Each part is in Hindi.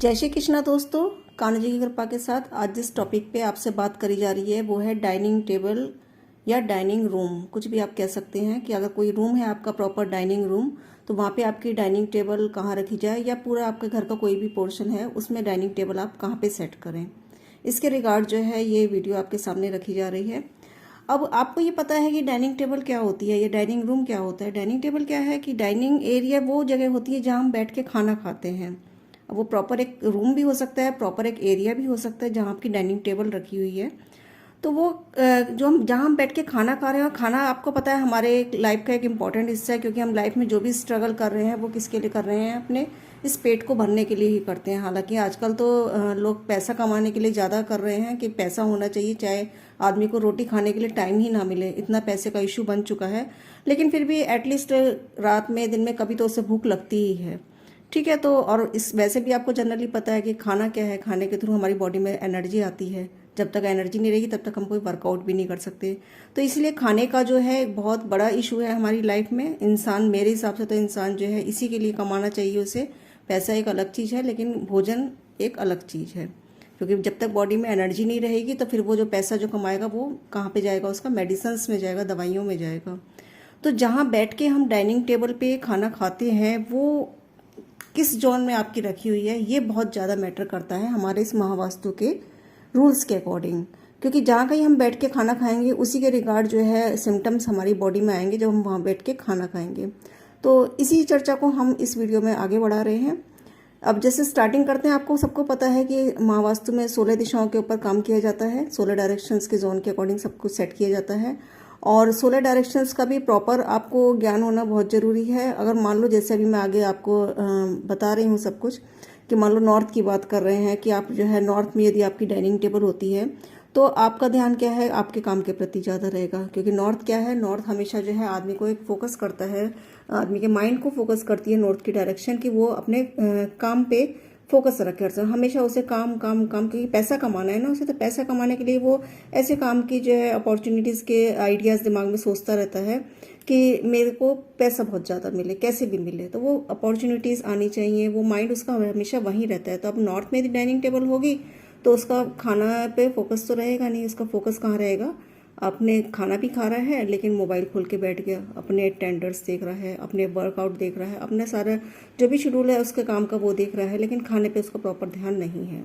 जय श्री कृष्णा दोस्तों। कान्हा जी की कृपा के साथ आज जिस टॉपिक पे आपसे बात करी जा रही है वो है डाइनिंग टेबल या डाइनिंग रूम, कुछ भी आप कह सकते हैं। कि अगर कोई रूम है आपका प्रॉपर डाइनिंग रूम, तो वहाँ पे आपकी डाइनिंग टेबल कहाँ रखी जाए, या पूरा आपके घर का कोई भी पोर्शन है उसमें डाइनिंग टेबल आप कहाँ पे सेट करें, इसके रिगार्ड जो है ये वीडियो आपके सामने रखी जा रही है। अब आपको ये पता है कि डाइनिंग टेबल क्या होती है या डाइनिंग रूम क्या होता है। डाइनिंग टेबल क्या है कि डाइनिंग एरिया वो जगह होती है जहाँ हम बैठ के खाना खाते हैं। वो प्रॉपर एक रूम भी हो सकता है, प्रॉपर एक एरिया भी हो सकता है जहाँ आपकी डाइनिंग टेबल रखी हुई है। तो वो जो हम जहाँ हम बैठ के खाना खा रहे हैं, खाना आपको पता है हमारे लाइफ का एक इम्पॉर्टेंट हिस्सा है, क्योंकि हम लाइफ में जो भी स्ट्रगल कर रहे हैं वो किसके लिए कर रहे हैं, अपने इस पेट को भरने के लिए ही करते हैं। हालांकि आजकल तो लोग पैसा कमाने के लिए ज़्यादा कर रहे हैं कि पैसा होना चाहिए, चाहे आदमी को रोटी खाने के लिए टाइम ही ना मिले, इतना पैसे का इशू बन चुका है। लेकिन फिर भी एटलीस्ट रात में दिन में कभी तो उससे भूख लगती ही है। ठीक है, तो और इस वैसे भी आपको जनरली पता है कि खाना क्या है, खाने के थ्रू हमारी बॉडी में एनर्जी आती है। जब तक एनर्जी नहीं रहेगी तब तक हम कोई वर्कआउट भी नहीं कर सकते। तो इसलिए खाने का जो है एक बहुत बड़ा इशू है हमारी लाइफ में। इंसान, मेरे हिसाब से तो इंसान जो है इसी के लिए कमाना चाहिए उसे। पैसा एक अलग चीज़ है लेकिन भोजन एक अलग चीज़ है, क्योंकि जब तक बॉडी में एनर्जी नहीं रहेगी तो फिर वो जो पैसा जो कमाएगा वो कहाँ पे जाएगा, उसका मेडिसिन्स में जाएगा, दवाइयों में जाएगा। तो जहाँ बैठ के हम डाइनिंग टेबल पे खाना खाते हैं वो किस जोन में आपकी रखी हुई है, ये बहुत ज़्यादा मैटर करता है हमारे इस महावास्तु के रूल्स के अकॉर्डिंग। क्योंकि जहाँ कहीं हम बैठ के खाना खाएंगे उसी के रिगार्ड जो है सिम्टम्स हमारी बॉडी में आएंगे जब हम वहाँ बैठ के खाना खाएंगे। तो इसी चर्चा को हम इस वीडियो में आगे बढ़ा रहे हैं। अब जैसे स्टार्टिंग करते हैं, आपको सबको पता है कि महावास्तु में 16 दिशाओं के ऊपर काम किया जाता है। 16 डायरेक्शंस के जोन के अकॉर्डिंग सब कुछ सेट किया जाता है, और 16 डायरेक्शंस का भी प्रॉपर आपको ज्ञान होना बहुत ज़रूरी है। अगर मान लो, जैसे अभी मैं आगे आपको बता रही हूँ सब कुछ, कि मान लो नॉर्थ की बात कर रहे हैं कि आप जो है नॉर्थ में यदि आपकी डाइनिंग टेबल होती है तो आपका ध्यान क्या है, आपके काम के प्रति ज़्यादा रहेगा। क्योंकि नॉर्थ क्या है, नॉर्थ हमेशा जो है आदमी को एक फोकस करता है, आदमी के माइंड को फोकस करती है नॉर्थ की डायरेक्शन, कि वो अपने काम पे फोकस रखे हमेशा। उसे काम काम काम, क्योंकि पैसा कमाना है ना उसे, तो पैसा कमाने के लिए वो ऐसे काम की जो है अपॉर्चुनिटीज़ के आइडियाज़ दिमाग में सोचता रहता है कि मेरे को पैसा बहुत ज़्यादा मिले, कैसे भी मिले, तो वो अपॉर्चुनिटीज़ आनी चाहिए, वो माइंड उसका हमेशा वहीं रहता है। तो अब नॉर्थ में यदि डाइनिंग टेबल होगी तो उसका खाना पे फोकस तो रहेगा नहीं, उसका फोकस कहाँ रहेगा, अपने खाना भी खा रहा है लेकिन मोबाइल खोल के बैठ गया, अपने टेंडर्स देख रहा है, अपने वर्कआउट देख रहा है, अपने सारा जो भी शेड्यूल है उसके काम का वो देख रहा है, लेकिन खाने पे उसका प्रॉपर ध्यान नहीं है।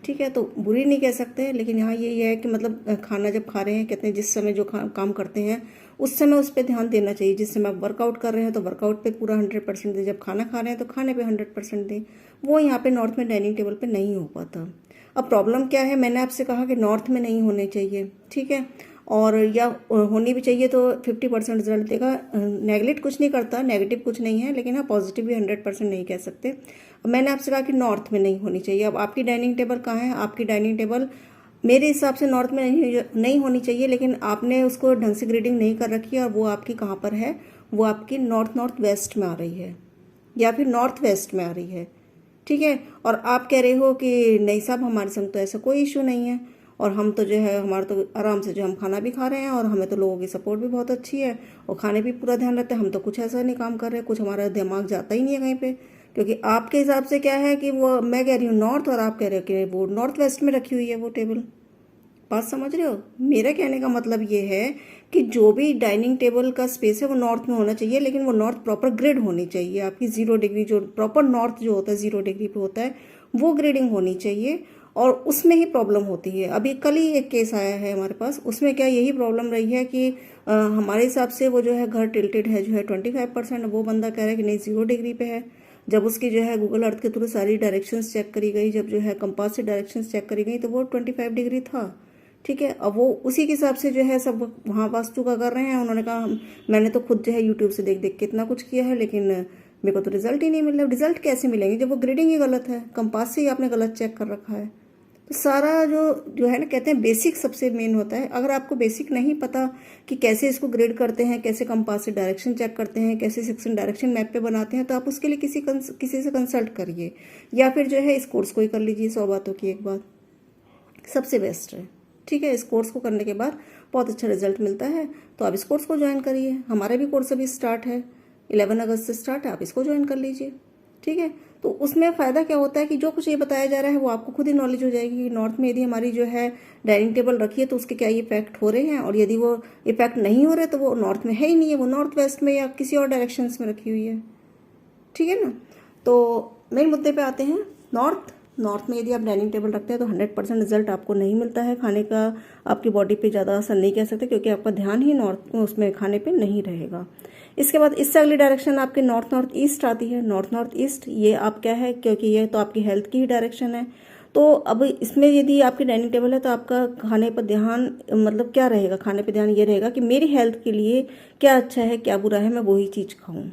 ठीक है, तो बुरी नहीं कह सकते, लेकिन यहाँ ये है कि मतलब खाना जब खा रहे हैं, कहते हैं जिस समय जो काम करते हैं उस समय उस पर ध्यान देना चाहिए। जिस समय आप वर्कआउट कर रहे हैं तो वर्कआउट पे पूरा 100% दें, जब खाना खा रहे हैं तो खाने पे 100% दें। वो यहाँ पे नॉर्थ में डाइनिंग टेबल पे नहीं हो पाता। अब प्रॉब्लम क्या है, मैंने आपसे कहा कि नॉर्थ में नहीं होने चाहिए, ठीक है, और या होनी भी चाहिए तो 50% रिजल्ट देगा। नेगलेक्ट कुछ नहीं करता, नेगेटिव कुछ नहीं है, लेकिन हाँ पॉजिटिव भी 100% नहीं कह सकते। अब मैंने आपसे कहा कि नॉर्थ में नहीं होनी चाहिए। अब आपकी डाइनिंग टेबल कहाँ है, आपकी डाइनिंग टेबल मेरे हिसाब से नॉर्थ में नहीं होनी चाहिए, लेकिन आपने उसको ढंग से ग्रेडिंग नहीं कर रखी है, और वो आपकी कहाँ पर है, वो आपकी नॉर्थ वेस्ट में आ रही है या फिर नॉर्थ वेस्ट में आ रही है। ठीक है, और आप कह रहे हो कि नहीं साहब हमारे संग तो ऐसा कोई इशू नहीं है, और हम तो जो है हमारा तो आराम से जो हम खाना भी खा रहे हैं, और हमें तो लोगों की सपोर्ट भी बहुत अच्छी है, और खाने भी पूरा ध्यान रहता है, हम तो कुछ ऐसा नहीं काम कर रहे हैं, कुछ हमारा दिमाग जाता ही नहीं है कहीं पे। क्योंकि आपके हिसाब से क्या है कि वो, मैं कह रही हूँ नॉर्थ और आप कह रहे हो कि वो नॉर्थ वेस्ट में रखी हुई है वो टेबल। बात समझ रहे हो? मेरा कहने का मतलब ये है कि जो भी डाइनिंग टेबल का स्पेस है वो नॉर्थ में होना चाहिए, लेकिन वो नॉर्थ प्रॉपर ग्रिड होनी चाहिए। आपकी 0 डिग्री जो प्रॉपर नॉर्थ जो होता है 0 डिग्री पे होता है, वो ग्रेडिंग होनी चाहिए, और उसमें ही प्रॉब्लम होती है। अभी कल ही एक केस आया है हमारे पास, उसमें क्या यही प्रॉब्लम रही है कि हमारे हिसाब से वो जो है घर टिल्टेड है जो है 25%, वो बंदा कह रहा है कि नहीं 0 डिग्री पे है। जब उसकी जो है गूगल अर्थ के थ्रू सारी डायरेक्शंस चेक करी गई, जब जो है कंपास से डायरेक्शंस चेक करी गई, तो वो 25 डिग्री था। ठीक है, अब वो उसी के हिसाब से जो है सब वहाँ वास्तु का कर रहे हैं। उन्होंने कहा मैंने तो खुद जो है यूट्यूब से देख देख के इतना कुछ किया है, लेकिन मेरे को तो रिजल्ट ही नहीं मिल रहा। रिजल्ट कैसे मिलेंगे जब वो ग्रेडिंग ही गलत है, कंपास से ही आपने गलत चेक कर रखा है। तो सारा जो है ना, कहते हैं बेसिक सबसे मेन होता है। अगर आपको बेसिक नहीं पता कि कैसे इसको ग्रेड करते हैं, कैसे कंपास से डायरेक्शन चेक करते हैं, कैसे सेक्शन डायरेक्शन मैप पे बनाते हैं, तो आप उसके लिए किसी से कंसल्ट करिए, या फिर जो है इस कोर्स को ही कर लीजिए। 100 बातों की एक बात सबसे बेस्ट है। ठीक है, इस कोर्स को करने के बाद बहुत अच्छा रिजल्ट मिलता है, तो आप इस कोर्स को ज्वाइन करिए। हमारा भी कोर्स अभी स्टार्ट है, 11 अगस्त से स्टार्ट है, आप इसको ज्वाइन कर लीजिए। ठीक है, तो उसमें फ़ायदा क्या होता है कि जो कुछ ये बताया जा रहा है वो आपको खुद ही नॉलेज हो जाएगी कि नॉर्थ में यदि हमारी जो है डाइनिंग टेबल रखी है तो उसके क्या इफेक्ट हो रहे हैं, और यदि वो इफेक्ट नहीं हो रहे तो वो नॉर्थ में है ही नहीं है, वो नॉर्थ वेस्ट में या किसी और डायरेक्शंस में रखी हुई है। ठीक है ना। तो मेन मुद्दे पे आते हैं। नॉर्थ में यदि आप डाइनिंग टेबल रखते हैं तो 100% रिजल्ट आपको नहीं मिलता है खाने का। आपकी बॉडी पे ज़्यादा असर नहीं कह सकते क्योंकि आपका ध्यान ही नॉर्थ उसमें खाने पे नहीं रहेगा। इसके बाद इससे अगली डायरेक्शन आपकी नॉर्थ ईस्ट आती है। नॉर्थ ईस्ट ये आप क्या है, क्योंकि ये तो आपकी हेल्थ की ही डायरेक्शन है। तो अब इसमें यदि आपकी डाइनिंग टेबल है तो आपका खाने पर ध्यान मतलब क्या रहेगा, खाने पर ध्यान ये रहेगा कि मेरी हेल्थ के लिए क्या अच्छा है क्या बुरा है, मैं वही चीज़ खाऊं।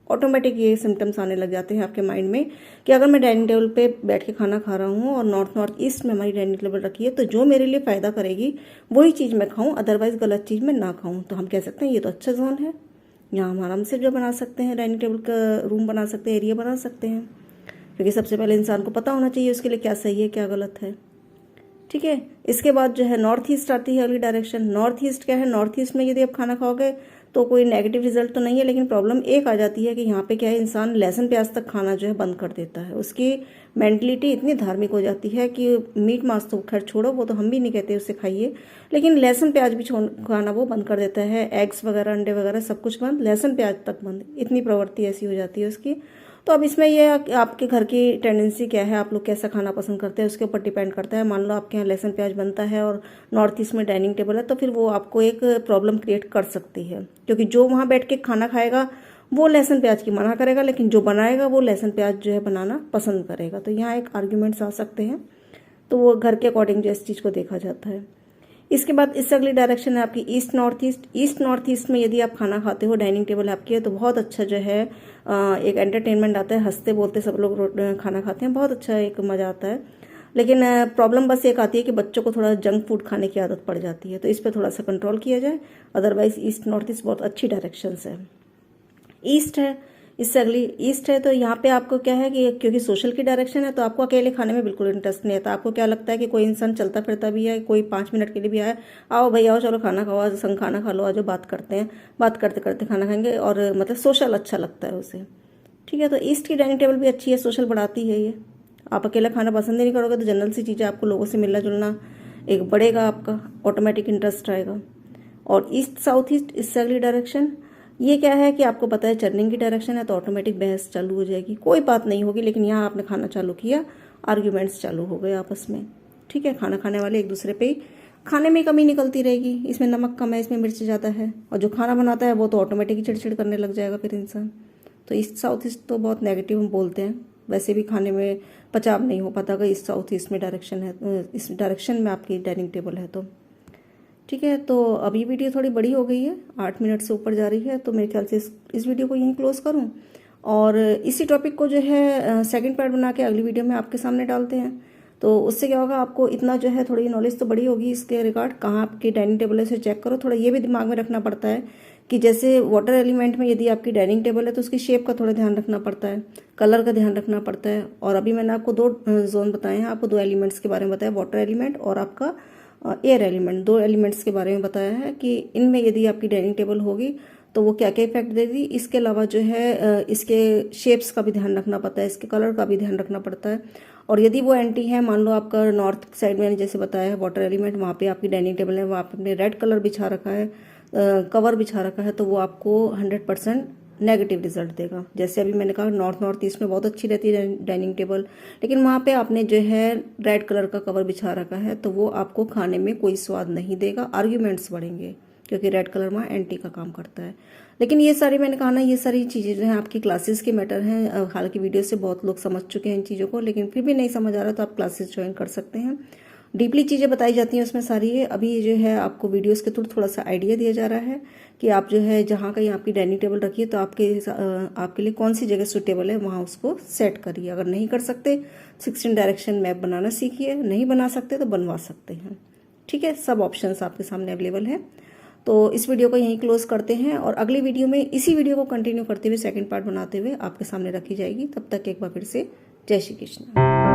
ऑटोमेटिक ये सिम्टम्स आने लग जाते हैं आपके माइंड में कि अगर मैं डाइनिंग टेबल पे बैठ के खाना खा रहा हूँ और नॉर्थ ईस्ट में हमारी डाइनिंग टेबल रखी है तो जो मेरे लिए फ़ायदा करेगी वही चीज़ मैं खाऊं, अदरवाइज गलत चीज़ मैं ना खाऊं। तो हम कह सकते हैं ये तो अच्छा जोन है, यहाँ हम आराम से जो बना सकते हैं डाइनिंग टेबल का रूम बना सकते हैं, एरिया बना सकते हैं। क्योंकि सबसे पहले इंसान को पता होना चाहिए उसके लिए क्या सही है क्या गलत है। ठीक है। इसके बाद जो है नॉर्थ ईस्ट आती है अगली डायरेक्शन। नॉर्थ ईस्ट क्या है, नॉर्थ ईस्ट में यदि आप खाना खाओगे तो कोई नेगेटिव रिजल्ट तो नहीं है, लेकिन प्रॉब्लम एक आ जाती है कि यहाँ पे क्या है, इंसान लहसुन प्याज तक खाना जो है बंद कर देता है। उसकी मेंटलिटी इतनी धार्मिक हो जाती है कि मीट मांस तो खैर छोड़ो, वो तो हम भी नहीं कहते उससे खाइए, लेकिन लहसुन प्याज भी खाना वो बंद कर देता है। एग्स वगैरह अंडे वगैरह सब कुछ बंद, लहसुन प्याज तक बंद, इतनी प्रवृत्ति ऐसी हो जाती है उसकी। तो अब इसमें ये आपके घर की टेंडेंसी क्या है, आप लोग कैसा खाना पसंद करते हैं उसके ऊपर डिपेंड करता है। मान लो आपके यहाँ लहसुन प्याज बनता है और नॉर्थ ईस्ट में डाइनिंग टेबल है तो फिर वो आपको एक प्रॉब्लम क्रिएट कर सकती है, क्योंकि जो वहाँ बैठ के खाना खाएगा वो लहसुन प्याज की मना करेगा, लेकिन जो बनाएगा वो लहसुन प्याज जो है बनाना पसंद करेगा। तो यहाँ एक आर्ग्यूमेंट्स आ सकते हैं। तो वो घर के अकॉर्डिंग जो इस चीज़ को देखा जाता है। इसके बाद इससे अगली डायरेक्शन है आपकी ईस्ट नॉर्थ ईस्ट में यदि आप खाना खाते हो, डाइनिंग टेबल आपकी है, तो बहुत अच्छा जो है एक एंटरटेनमेंट आता है, हंसते बोलते सब लोग खाना खाते हैं, बहुत अच्छा एक मज़ा आता है। लेकिन प्रॉब्लम बस एक आती है कि बच्चों को थोड़ा जंक फूड खाने की आदत पड़ जाती है, तो इस पर थोड़ा सा कंट्रोल किया जाए। अदरवाइज ईस्ट नॉर्थ ईस्ट बहुत अच्छी डायरेक्शंस है। ईस्ट है, इससे अगली ईस्ट है, तो यहाँ पे आपको क्या है कि क्योंकि सोशल की डायरेक्शन है तो आपको अकेले खाने में बिल्कुल इंटरेस्ट नहीं आता। आपको क्या लगता है कि कोई इंसान चलता फिरता भी है, कोई 5 मिनट के लिए भी आए, आओ भाई आओ चलो खाना खाओ, आज संग खाना खा लो, आज बात करते हैं, बात करते करते खाना खाएंगे, और मतलब सोशल अच्छा लगता है उसे। ठीक है। तो ईस्ट की डाइनिंग टेबल भी अच्छी है, सोशल बढ़ाती है ये। आप अकेला खाना पसंद ही नहीं करोगे तो जनरल सी चीज़ें, आपको लोगों से मिलना जुलना एक बढ़ेगा, आपका ऑटोमेटिक इंटरेस्ट आएगा। और ईस्ट साउथ ईस्ट, इससे अगली डायरेक्शन ये क्या है कि आपको पता है चर्निंग की डायरेक्शन है तो ऑटोमेटिक बहस चालू हो जाएगी, कोई बात नहीं होगी, लेकिन यहाँ आपने खाना चालू किया, आर्ग्यूमेंट्स चालू हो गए आपस में। ठीक है। खाना खाने वाले एक दूसरे पे खाने में कमी निकलती रहेगी, इसमें नमक कम है, इसमें मिर्च ज़्यादा है, और जो खाना बनाता है वो तो ऑटोमेटिक ही चिड़चिड़ करने लग जाएगा फिर इंसान। तो ईस्ट साउथ ईस्ट तो बहुत नेगेटिव हम बोलते हैं, वैसे भी खाने में पचाव नहीं हो पाता अगर ईस्ट साउथ ईस्ट में डायरेक्शन है, इस डायरेक्शन में आपकी डाइनिंग टेबल है तो। ठीक है। तो अभी वीडियो थोड़ी बड़ी हो गई है, 8 मिनट से ऊपर जा रही है, तो मेरे ख्याल से इस वीडियो को यहीं क्लोज करूं, और इसी टॉपिक को जो है सेकंड पार्ट बना के अगली वीडियो में आपके सामने डालते हैं। तो उससे क्या होगा, आपको इतना जो है थोड़ी नॉलेज तो बड़ी होगी इसके रिगार्ड, कहाँ आपकी डाइनिंग टेबल है उसे चेक करो। थोड़ा ये भी दिमाग में रखना पड़ता है कि जैसे वाटर एलिमेंट में यदि आपकी डाइनिंग टेबल है तो उसकी शेप का थोड़ा ध्यान रखना पड़ता है, कलर का ध्यान रखना पड़ता है। और अभी मैंने आपको 2 जोन बताए हैं, आपको 2 एलिमेंट्स के बारे में बताया, वाटर एलिमेंट और आपका एयर एलिमेंट, 2 एलिमेंट्स के बारे में बताया है कि इनमें यदि आपकी डाइनिंग टेबल होगी तो वो क्या क्या इफेक्ट देगी। इसके अलावा जो है इसके शेप्स का भी ध्यान रखना पड़ता है, इसके कलर का भी ध्यान रखना पड़ता है। और यदि वो एंटी है, मान लो आपका नॉर्थ साइड में जैसे बताया है वाटर एलिमेंट, वहाँ पे आपकी डाइनिंग टेबल है, वहाँ पे रेड कलर बिछा रखा है, कवर बिछा रखा है, तो वो आपको 100% नेगेटिव रिजल्ट देगा। जैसे अभी मैंने कहा नॉर्थ ईस्ट में बहुत अच्छी रहती है डाइनिंग टेबल, लेकिन वहाँ पे आपने जो है रेड कलर का कवर बिछा रखा है तो वो आपको खाने में कोई स्वाद नहीं देगा, आर्ग्यूमेंट्स बढ़ेंगे, क्योंकि रेड कलर वहाँ एंटी का काम करता है। लेकिन ये सारी मैंने कहा ना, ये सारी चीज़ें जो हैं आपकी क्लासेस के मैटर हैं। हालांकि वीडियो से बहुत लोग समझ चुके हैं इन चीज़ों को, लेकिन फिर भी नहीं समझ आ रहा तो आप क्लासेस ज्वाइन कर सकते हैं। डीपली चीज़ें बताई जाती हैं उसमें सारी है। अभी जो है आपको वीडियोस के थ्रू थोड़ा सा आइडिया दिया जा रहा है कि आप जो है जहाँ कहीं आपकी डाइनिंग टेबल रखिए तो आपके लिए कौन सी जगह सुटेबल है, वहाँ उसको सेट करिए। अगर नहीं कर सकते 16 डायरेक्शन मैप बनाना सीखिए, नहीं बना सकते तो बनवा सकते हैं। ठीक है। सब ऑप्शंस आपके सामने अवेलेबल है। तो इस वीडियो को यहीं क्लोज करते हैं, और अगली वीडियो में इसी वीडियो को कंटिन्यू करते हुए सेकंड पार्ट बनाते हुए आपके सामने रखी जाएगी। तब तक एक बार फिर से जय श्री कृष्ण।